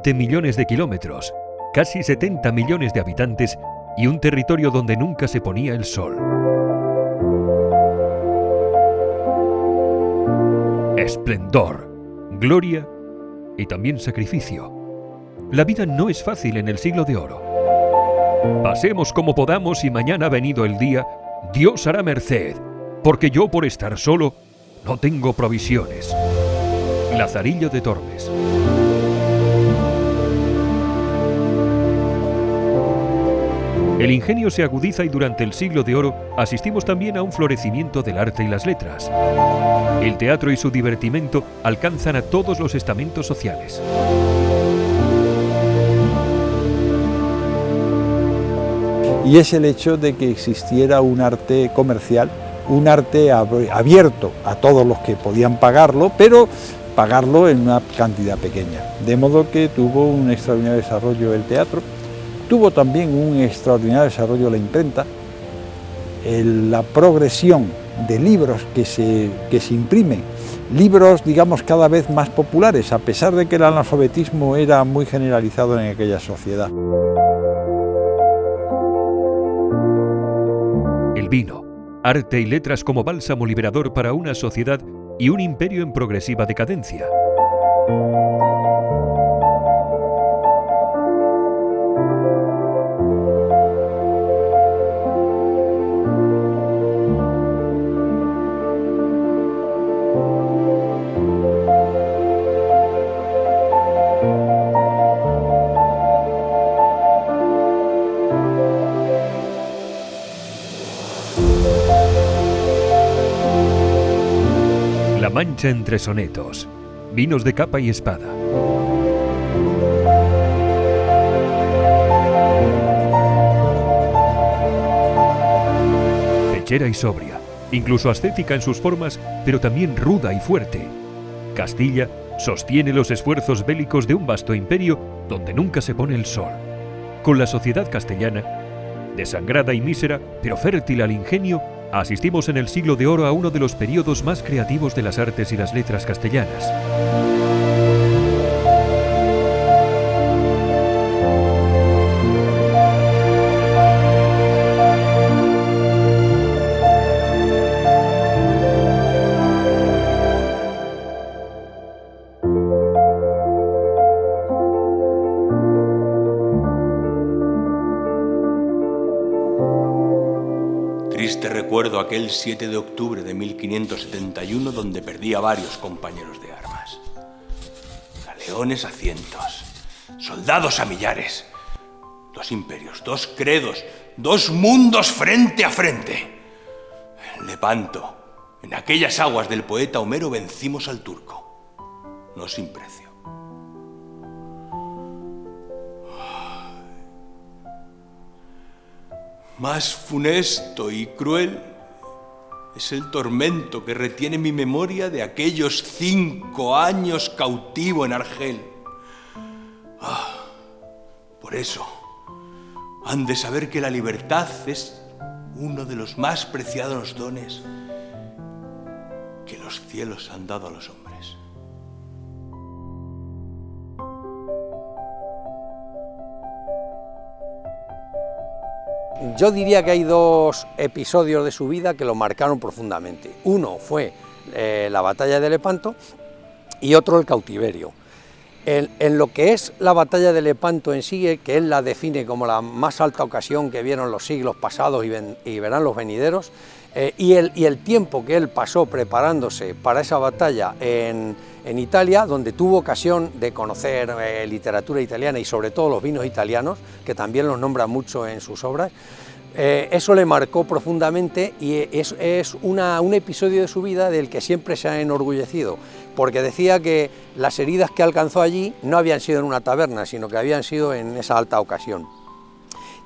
20 millones de kilómetros, casi 70 millones de habitantes y un territorio donde nunca se ponía el sol. Esplendor, gloria y también sacrificio. La vida no es fácil en el siglo de oro. Pasemos como podamos y mañana venido el día, Dios hará merced, porque yo por estar solo no tengo provisiones. Lazarillo de Tormes. El ingenio se agudiza y durante el siglo de oro asistimos también a un florecimiento del arte y las letras. El teatro y su divertimento alcanzan a todos los estamentos sociales. Y es el hecho de que existiera un arte comercial, un arte abierto a todos los que podían pagarlo, pero pagarlo en una cantidad pequeña. De modo que tuvo un extraordinario desarrollo el teatro, tuvo también un extraordinario desarrollo la imprenta, la progresión de libros que se imprimen, libros, digamos, cada vez más populares, a pesar de que el analfabetismo era muy generalizado en aquella sociedad. El vino, arte y letras como bálsamo liberador para una sociedad y un imperio en progresiva decadencia. La Mancha entre sonetos, vinos de capa y espada. Pechera y sobria, incluso ascética en sus formas, pero también ruda y fuerte. Castilla sostiene los esfuerzos bélicos de un vasto imperio donde nunca se pone el sol. Con la sociedad castellana, desangrada y mísera, pero fértil al ingenio, asistimos en el siglo de oro a uno de los periodos más creativos de las artes y las letras castellanas. Triste recuerdo aquel 7 de octubre de 1571 donde perdí a varios compañeros de armas. Galeones a cientos, soldados a millares, dos imperios, dos credos, dos mundos frente a frente. En Lepanto, en aquellas aguas del poeta Homero vencimos al turco, no sin precio. Más funesto y cruel es el tormento que retiene mi memoria de aquellos 5 años cautivo en Argel. Por eso, han de saber que la libertad es uno de los más preciados dones que los cielos han dado a los hombres. Yo diría que hay dos episodios de su vida que lo marcaron profundamente. Uno fue la batalla de Lepanto y otro el cautiverio. En lo que es la batalla de Lepanto en sí, que él la define como la más alta ocasión que vieron los siglos pasados y verán los venideros, y el tiempo que él pasó preparándose para esa batalla en Italia, donde tuvo ocasión de conocer literatura italiana y sobre todo los vinos italianos, que también los nombra mucho en sus obras, eso le marcó profundamente y es un episodio de su vida del que siempre se ha enorgullecido, porque decía que las heridas que alcanzó allí no habían sido en una taberna, sino que habían sido en esa alta ocasión.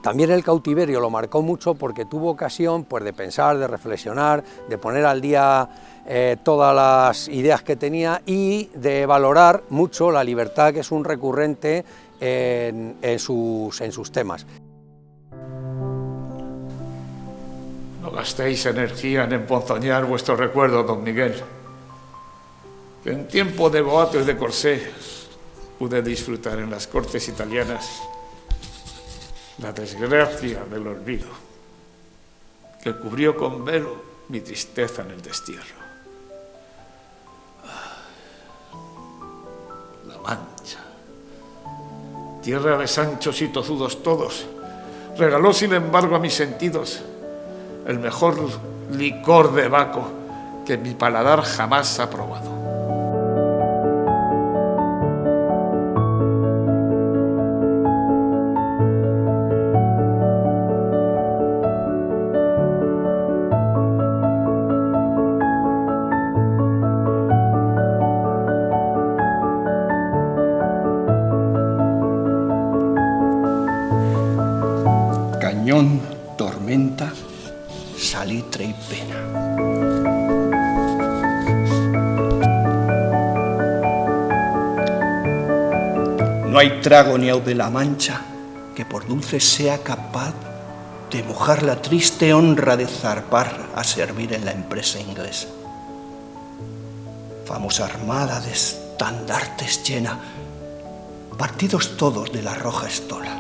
También el cautiverio lo marcó mucho porque tuvo ocasión, pues, de pensar, de reflexionar, de poner al día todas las ideas que tenía y de valorar mucho la libertad, que es un recurrente en sus temas. No gastéis energía en emponzoñar vuestro recuerdo, don Miguel, que en tiempo de boatos de Corsé pude disfrutar en las cortes italianas la desgracia del olvido, que cubrió con velo mi tristeza en el destierro. La Mancha, tierra de sanchos y tozudos todos, regaló sin embargo a mis sentidos el mejor licor de Baco que mi paladar jamás ha probado. Cañón, tormenta, salitre y pena. No hay trago ni au de la Mancha que por dulce sea capaz de mojar la triste honra de zarpar a servir en la empresa inglesa. Famosa armada de estandartes llena, partidos todos de la roja estola.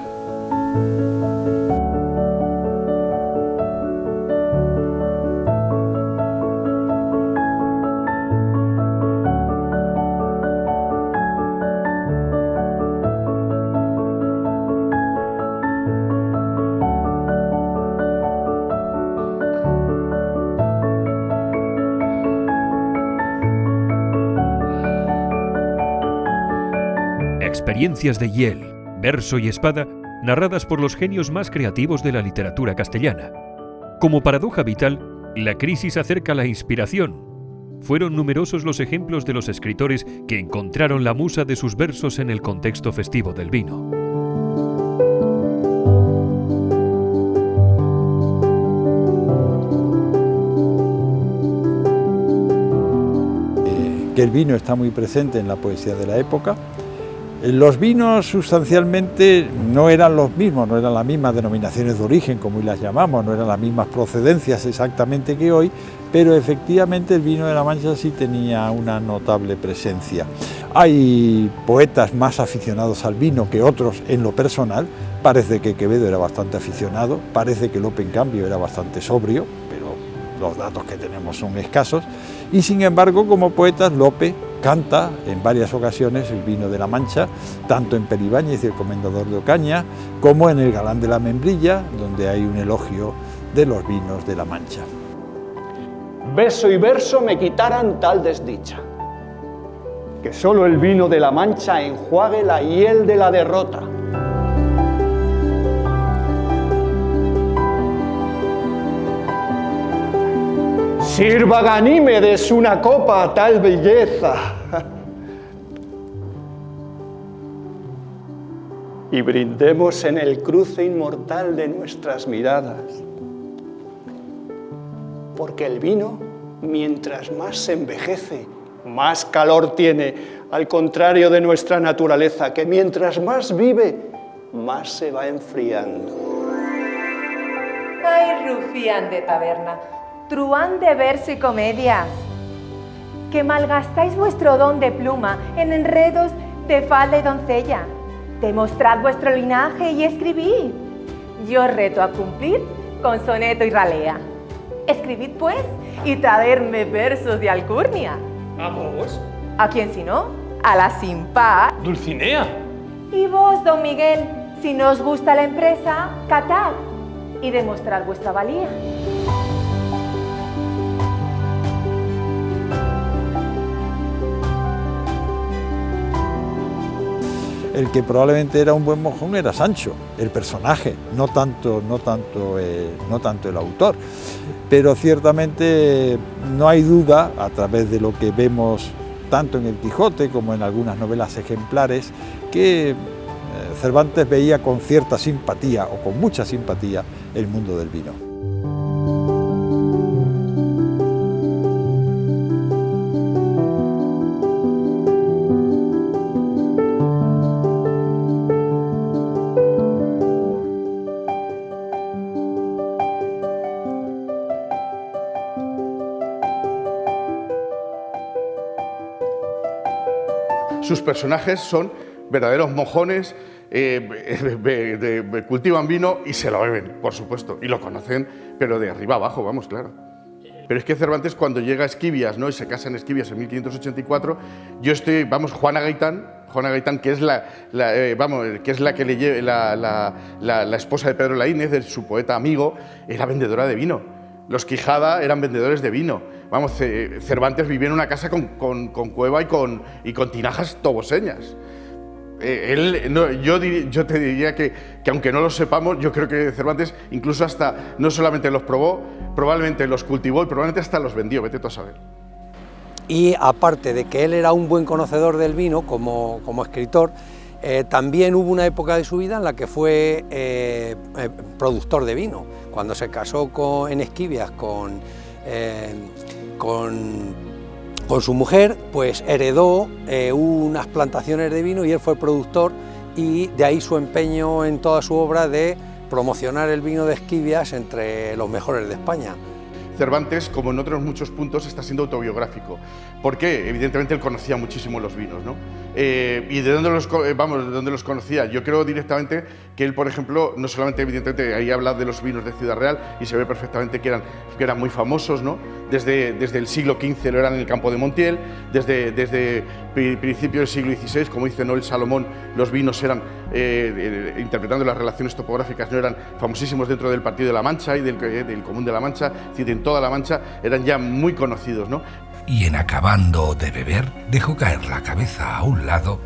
Experiencias de hiel, verso y espada, narradas por los genios más creativos de la literatura castellana. Como paradoja vital, la crisis acerca la inspiración. Fueron numerosos los ejemplos de los escritores que encontraron la musa de sus versos en el contexto festivo del vino. Que el vino está muy presente en la poesía de la época. Los vinos sustancialmente no eran los mismos, no eran las mismas denominaciones de origen, como hoy las llamamos, no eran las mismas procedencias exactamente que hoy, pero efectivamente el vino de la Mancha sí tenía una notable presencia. Hay poetas más aficionados al vino que otros en lo personal. Parece que Quevedo era bastante aficionado, parece que Lope en cambio era bastante sobrio, pero los datos que tenemos son escasos, y sin embargo como poetas Lope canta en varias ocasiones el vino de la Mancha, tanto en Peribáñez y el Comendador de Ocaña, como en el Galán de la Membrilla, donde hay un elogio de los vinos de la Mancha. Beso y verso me quitaran tal desdicha, que solo el vino de la Mancha enjuague la hiel de la derrota. Sirva Ganímedes una copa a tal belleza. Y brindemos en el cruce inmortal de nuestras miradas. Porque el vino, mientras más se envejece, más calor tiene, al contrario de nuestra naturaleza, que mientras más vive, más se va enfriando. Ay, rufián de taberna, truán de verso y comedias, que malgastáis vuestro don de pluma en enredos de falda y doncella. Demostrad vuestro linaje y escribid. Yo os reto a cumplir con soneto y ralea. Escribid, pues, y traerme versos de alcurnia. ¿A vos? ¿A quién si no? A la sin par. Dulcinea. Y vos, don Miguel, si no os gusta la empresa, catad y demostrad vuestra valía. El que probablemente era un buen mojón era Sancho, el personaje, no tanto el autor. Pero ciertamente no hay duda, a través de lo que vemos tanto en el Quijote como en algunas novelas ejemplares, que Cervantes veía con cierta simpatía o con mucha simpatía el mundo del vino. Sus personajes son verdaderos mojones, cultivan vino y se lo beben, por supuesto, y lo conocen, pero de arriba abajo, vamos, claro. Pero es que Cervantes, cuando llega a Esquivias, ¿no?, y se casa en Esquivias en 1584, Juana Gaitán, que es la esposa de Pedro Laínez, de su poeta amigo, era vendedora de vino. Los Quijada eran vendedores de vino. Vamos, Cervantes vivía en una casa con cueva y con tinajas toboseñas. Yo te diría que aunque no lo sepamos, yo creo que Cervantes incluso hasta no solamente los probó, probablemente los cultivó y probablemente hasta los vendió, vete tú a saber. Y aparte de que él era un buen conocedor del vino como escritor, también hubo una época de su vida en la que fue productor de vino. Cuando se casó en Esquivias con su mujer, pues heredó unas plantaciones de vino y él fue productor, y de ahí su empeño en toda su obra de promocionar el vino de Esquivias entre los mejores de España. Cervantes, como en otros muchos puntos, está siendo autobiográfico. ¿Por qué? Evidentemente él conocía muchísimo los vinos, ¿no? ¿Y de dónde los conocía? Yo creo directamente que él, por ejemplo, no solamente, evidentemente, ahí habla de los vinos de Ciudad Real y se ve perfectamente que eran muy famosos, ¿no? Desde el siglo XV lo eran en el campo de Montiel, desde principios del siglo XVI, como dice Noel Salomón, los vinos eran, interpretando las relaciones topográficas, no eran famosísimos dentro del Partido de la Mancha y del Común de la Mancha, es decir, en toda la Mancha eran ya muy conocidos, ¿no? Y en acabando de beber, dejó caer la cabeza a un lado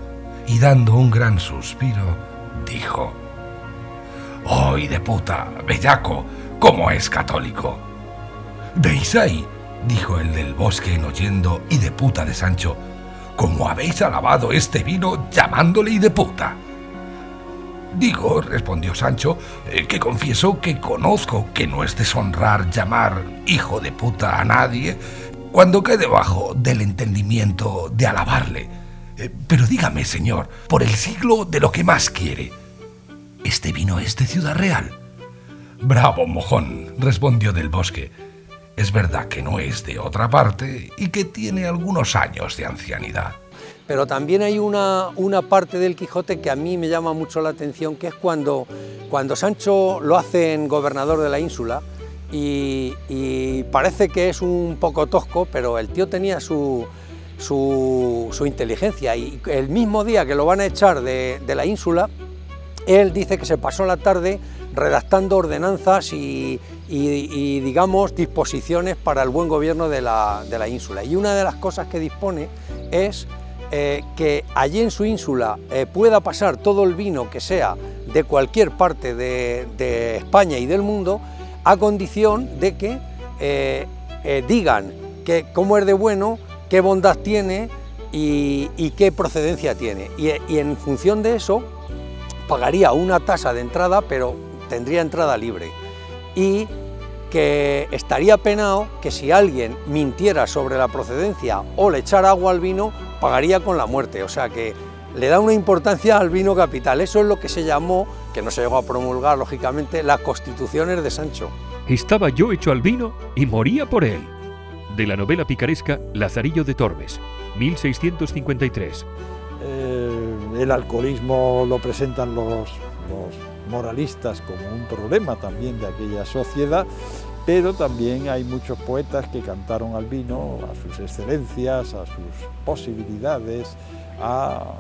y dando un gran suspiro, dijo: ¡Oh, de puta, bellaco, cómo es católico! ¿Veis ahí?, dijo el del bosque en oyendo y de puta de Sancho, ¿cómo habéis alabado este vino llamándole y de puta? Digo, respondió Sancho, que confieso que conozco que no es deshonrar llamar hijo de puta a nadie cuando cae debajo del entendimiento de alabarle. Pero dígame, señor, por el siglo de lo que más quiere, ¿este vino es de Ciudad Real? Bravo, mojón, respondió del bosque. Es verdad que no es de otra parte y que tiene algunos años de ancianidad. Pero también hay una parte del Quijote que a mí me llama mucho la atención, que es cuando Sancho lo hacen gobernador de la ínsula y parece que es un poco tosco, pero el tío tenía su inteligencia, y el mismo día que lo van a echar de la ínsula, él dice que se pasó la tarde redactando ordenanzas y digamos, disposiciones para el buen gobierno de la ínsula. Y una de las cosas que dispone es que allí en su ínsula pueda pasar todo el vino que sea de cualquier parte de España y del mundo, a condición de que digan cómo es de bueno, qué bondad tiene y qué procedencia tiene. Y en función de eso pagaría una tasa de entrada, pero tendría entrada libre. Y que estaría penado que si alguien mintiera sobre la procedencia o le echara agua al vino, pagaría con la muerte. O sea que le da una importancia al vino capital. Eso es lo que se llamó, que no se llegó a promulgar lógicamente, las Constituciones de Sancho. Estaba yo hecho al vino y moría por él. De la novela picaresca Lazarillo de Tormes, 1653. El alcoholismo lo presentan los moralistas como un problema también de aquella sociedad, pero también hay muchos poetas que cantaron al vino, a sus excelencias, a sus posibilidades, a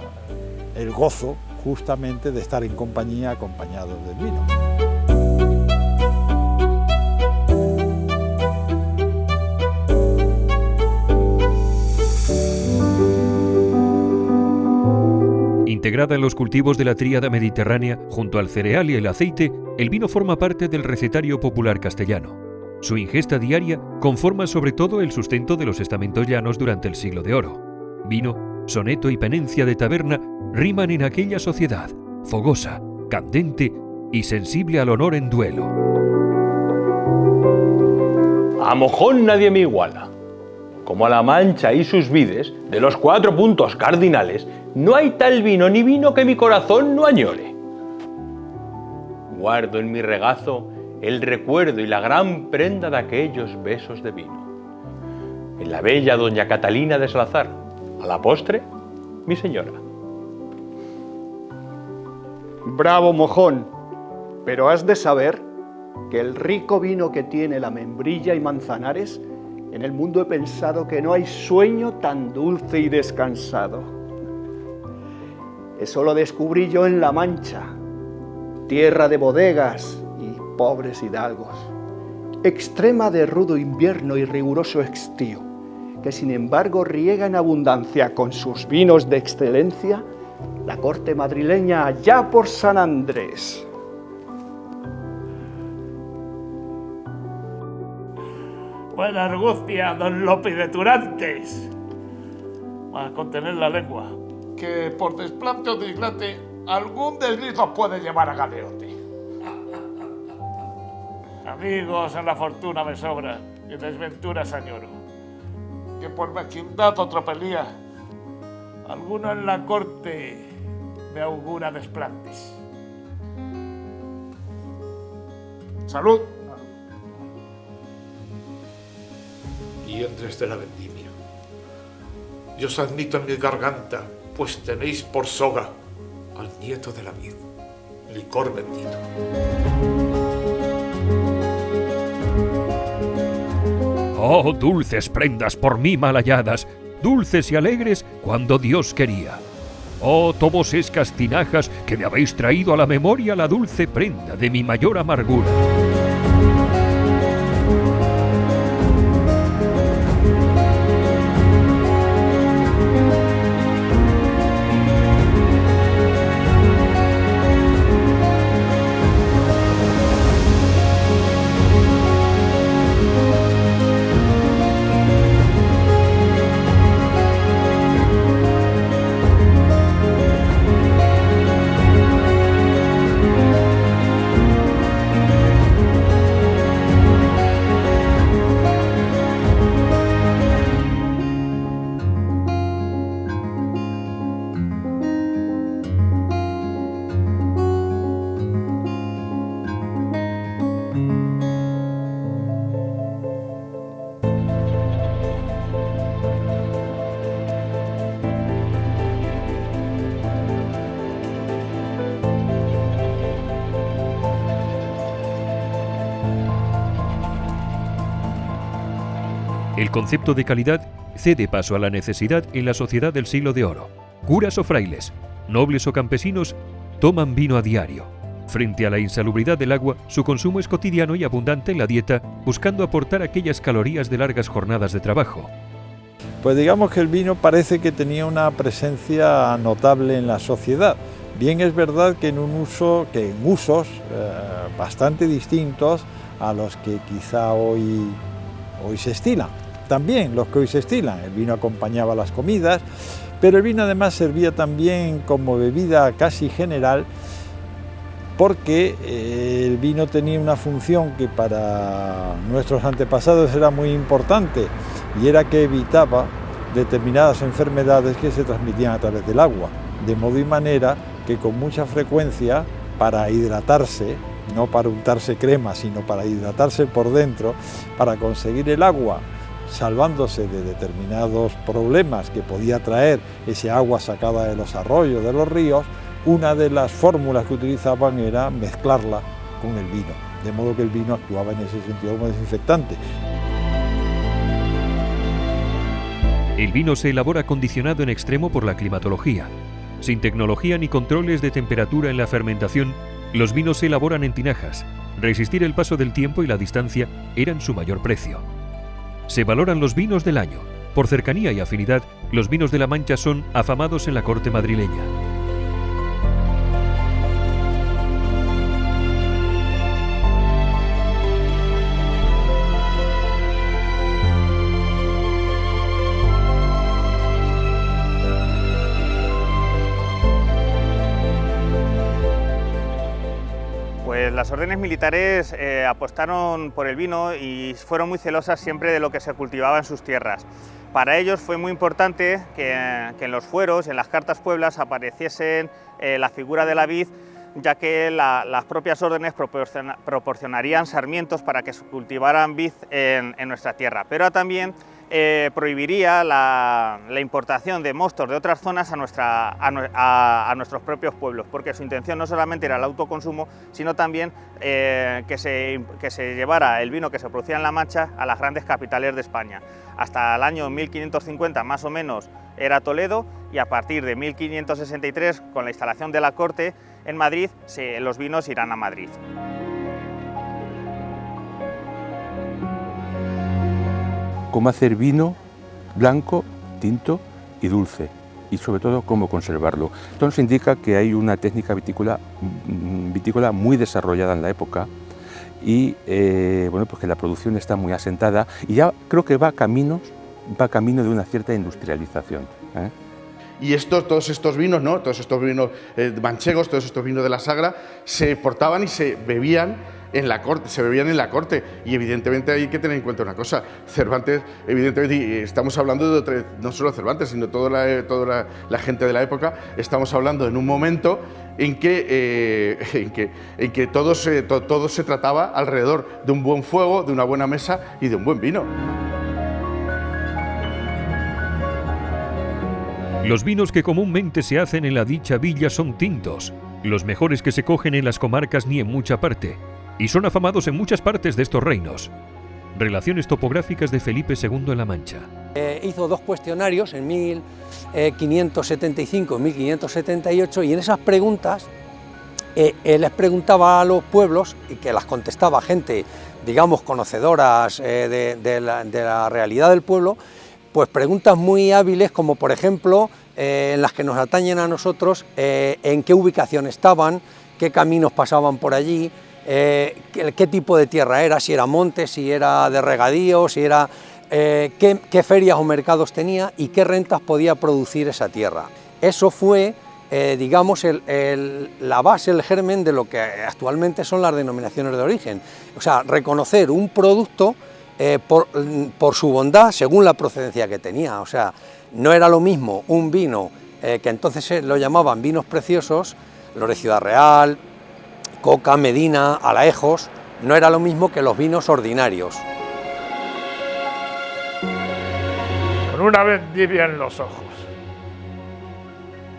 el gozo justamente de estar en compañía, acompañados del vino. Integrada en los cultivos de la tríada mediterránea, junto al cereal y el aceite, el vino forma parte del recetario popular castellano. Su ingesta diaria conforma sobre todo el sustento de los estamentos llanos durante el Siglo de Oro. Vino, soneto y penencia de taberna riman en aquella sociedad, fogosa, candente y sensible al honor en duelo. A mojón nadie me iguala. Como a la Mancha y sus vides, de los 4 puntos cardinales, no hay tal vino ni vino que mi corazón no añore. Guardo en mi regazo el recuerdo y la gran prenda de aquellos besos de vino. En la bella doña Catalina de Salazar, a la postre, mi señora. Bravo, mojón, pero has de saber que el rico vino que tiene la Membrilla y Manzanares, en el mundo he pensado que no hay sueño tan dulce y descansado. Eso lo descubrí yo en La Mancha, tierra de bodegas y pobres hidalgos, extrema de rudo invierno y riguroso estío, que sin embargo riega en abundancia con sus vinos de excelencia la corte madrileña allá por San Andrés. Buena argucia, don Lope de Turantes. Va a contener la lengua, que por desplante o dislate algún desliz os puede llevar a galeote. Amigos en la fortuna me sobran y desventuras añoro, que por mezquindad o tropelía alguno en la corte me augura desplantes. ¡Salud! Liendres de la vendimia, yo os admito en mi garganta, pues tenéis por soga al nieto de la vid, licor bendito. Oh, dulces prendas por mí mal halladas, dulces y alegres cuando Dios quería. Oh, tobosescas tinajas que me habéis traído a la memoria la dulce prenda de mi mayor amargura. El concepto de calidad cede paso a la necesidad en la sociedad del siglo de oro. Curas o frailes, nobles o campesinos, toman vino a diario. Frente a la insalubridad del agua, su consumo es cotidiano y abundante en la dieta, buscando aportar aquellas calorías de largas jornadas de trabajo. Pues digamos que el vino parece que tenía una presencia notable en la sociedad. Bien es verdad que en usos bastante distintos a los que quizá hoy se estilan. También los que hoy se estilan. El vino acompañaba las comidas, pero el vino además servía también como bebida casi general, porque el vino tenía una función que para nuestros antepasados era muy importante, y era que evitaba determinadas enfermedades que se transmitían a través del agua, de modo y manera que con mucha frecuencia, para hidratarse, no para untarse crema, sino para hidratarse por dentro, para conseguir el agua, salvándose de determinados problemas que podía traer ese agua sacada de los arroyos, de los ríos, una de las fórmulas que utilizaban era mezclarla con el vino, de modo que el vino actuaba en ese sentido como desinfectante. El vino se elabora condicionado en extremo por la climatología. Sin tecnología ni controles de temperatura en la fermentación, los vinos se elaboran en tinajas. Resistir el paso del tiempo y la distancia eran su mayor precio. Se valoran los vinos del año. Por cercanía y afinidad, los vinos de La Mancha son afamados en la corte madrileña. Las órdenes militares apostaron por el vino y fueron muy celosas siempre de lo que se cultivaba en sus tierras. Para ellos fue muy importante que en los fueros, en las cartas pueblas, apareciesen la figura de la vid, ya que las propias órdenes proporcionarían sarmientos para que se cultivaran vid en nuestra tierra. Pero también prohibiría la importación de mostos de otras zonas a nuestros propios pueblos, porque su intención no solamente era el autoconsumo, sino también que se llevara el vino que se producía en La Mancha a las grandes capitales de España. Hasta el año 1550 más o menos era Toledo, y a partir de 1563, con la instalación de la corte en Madrid, los vinos irán a Madrid. Cómo hacer vino blanco, tinto y dulce, y sobre todo cómo conservarlo. Esto nos indica que hay una técnica vitícola muy desarrollada en la época, y bueno, pues que la producción está muy asentada, y ya creo que va camino de una cierta industrialización, ¿eh? Y todos estos vinos, ¿no? Todos estos vinos manchegos, todos estos vinos de la Sagra, se portaban y se bebían en la corte, y evidentemente hay que tener en cuenta una cosa: Cervantes, evidentemente, y estamos hablando de no solo Cervantes, sino toda la gente de la época, estamos hablando en un momento en que todo se trataba alrededor de un buen fuego, de una buena mesa y de un buen vino. Los vinos que comúnmente se hacen en la dicha villa son tintos, los mejores que se cogen en las comarcas ni en mucha parte, y son afamados en muchas partes de estos reinos. Relaciones topográficas de Felipe II en La Mancha. Hizo 2 cuestionarios en 1575 y 1578, y en esas preguntas les preguntaba a los pueblos, y que las contestaba gente, digamos, conocedoras de la realidad del pueblo, pues preguntas muy hábiles, como por ejemplo en las que nos atañen a nosotros, en qué ubicación estaban, qué caminos pasaban por allí, qué tipo de tierra era, si era monte, si era de regadío, si era qué ferias o mercados tenía y qué rentas podía producir esa tierra. Eso fue, digamos, la base, el germen de lo que actualmente son las denominaciones de origen. O sea, reconocer un producto por su bondad según la procedencia que tenía. O sea, no era lo mismo un vino que entonces lo llamaban vinos preciosos, los de Ciudad Real, Coca, Medina, Alaejos, no era lo mismo que los vinos ordinarios. Con una vendimia en los ojos,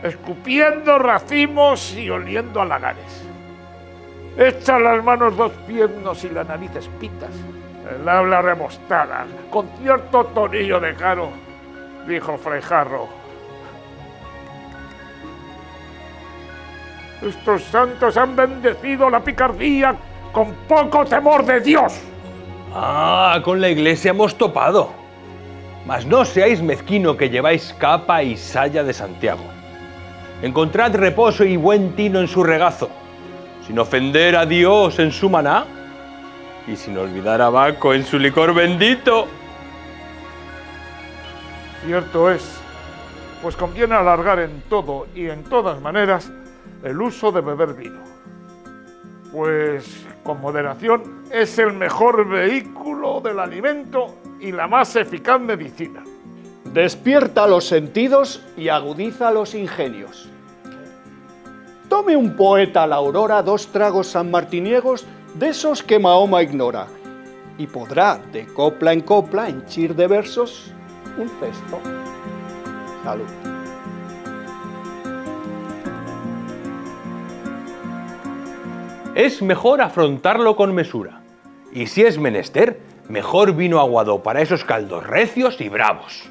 escupiendo racimos y oliendo a lagares, echan las manos 2 piernos y la nariz espitas, el habla remostada, con cierto tonillo de caro, dijo Fray Jarro: estos santos han bendecido la picardía con poco temor de Dios. Ah, con la iglesia hemos topado. Mas no seáis mezquino, que lleváis capa y saya de Santiago. Encontrad reposo y buen tino en su regazo, sin ofender a Dios en su maná, y sin olvidar a Baco en su licor bendito. Cierto es, pues conviene alargar en todo y en todas maneras el uso de beber vino, pues con moderación es el mejor vehículo del alimento y la más eficaz medicina. Despierta los sentidos y agudiza los ingenios. Tome un poeta a la aurora 2 tragos sanmartiniegos de esos que Mahoma ignora, y podrá de copla en copla henchir de versos un cesto. Salud. Es mejor afrontarlo con mesura, y si es menester, mejor vino aguado para esos caldos recios y bravos.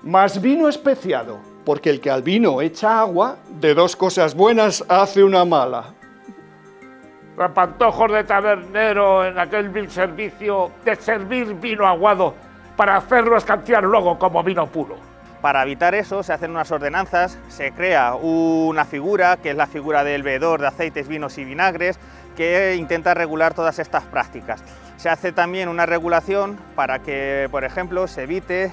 Más vino especiado, porque el que al vino echa agua, de 2 cosas buenas hace una mala. Rapantojos de tabernero en aquel vil servicio de servir vino aguado para hacerlo escanciar luego como vino puro. Para evitar eso se hacen unas ordenanzas, se crea una figura, que es la figura del veedor de aceites, vinos y vinagres, que intenta regular todas estas prácticas. Se hace también una regulación para que, por ejemplo, se evite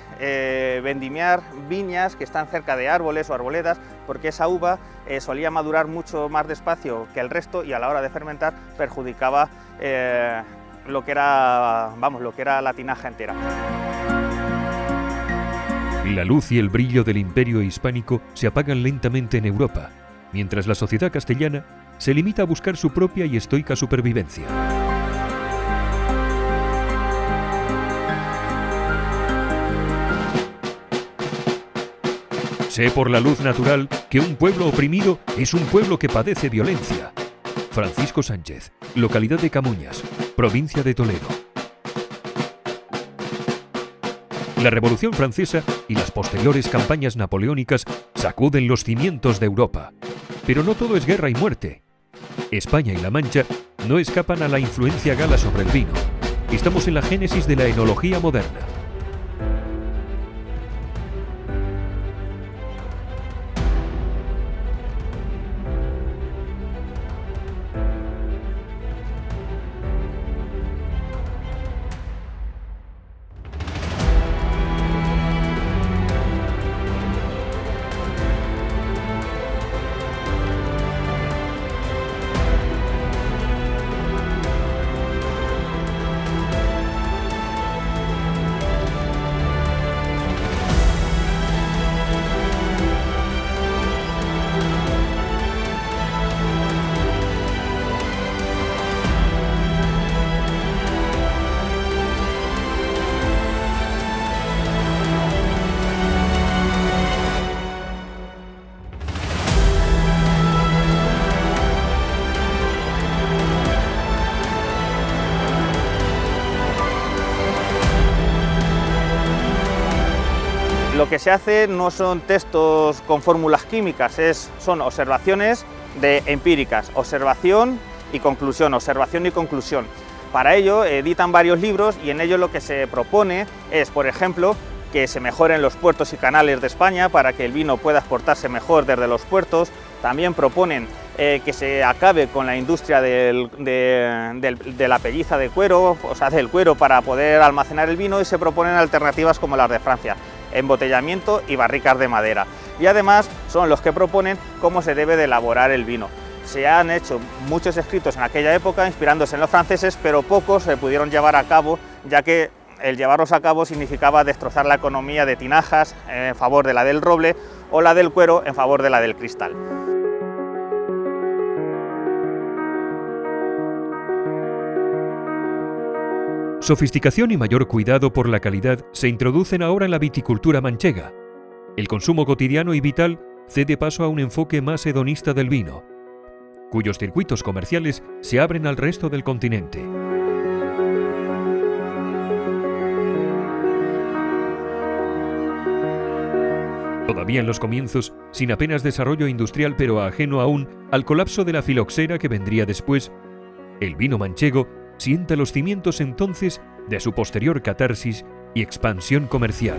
vendimiar viñas que están cerca de árboles o arboledas, porque esa uva solía madurar mucho más despacio que el resto y a la hora de fermentar perjudicaba lo que era la tinaja entera. La luz y el brillo del imperio hispánico se apagan lentamente en Europa, mientras la sociedad castellana se limita a buscar su propia y estoica supervivencia. Sé por la luz natural que un pueblo oprimido es un pueblo que padece violencia. Francisco Sánchez, localidad de Camuñas, provincia de Toledo. La Revolución Francesa y las posteriores campañas napoleónicas sacuden los cimientos de Europa. Pero no todo es guerra y muerte. España y La Mancha no escapan a la influencia gala sobre el vino. Estamos en la génesis de la enología moderna. Lo que se hace no son textos con fórmulas químicas, son observaciones empíricas, observación y conclusión. Para ello editan varios libros y en ello lo que se propone es, por ejemplo, que se mejoren los puertos y canales de España para que el vino pueda exportarse mejor desde los puertos. También proponen que se acabe con la industria de la pelliza de cuero, o sea, del cuero, para poder almacenar el vino, y se proponen alternativas como las de Francia, embotellamiento y barricas de madera. Y además son los que proponen cómo se debe de elaborar el vino. Se han hecho muchos escritos en aquella época inspirándose en los franceses, pero pocos se pudieron llevar a cabo, ya que el llevarlos a cabo significaba destrozar la economía de tinajas en favor de la del roble o la del cuero en favor de la del cristal. Sofisticación y mayor cuidado por la calidad se introducen ahora en la viticultura manchega. El consumo cotidiano y vital cede paso a un enfoque más hedonista del vino, cuyos circuitos comerciales se abren al resto del continente. Todavía en los comienzos, sin apenas desarrollo industrial pero ajeno aún al colapso de la filoxera que vendría después, el vino manchego sienta los cimientos entonces de su posterior catarsis y expansión comercial.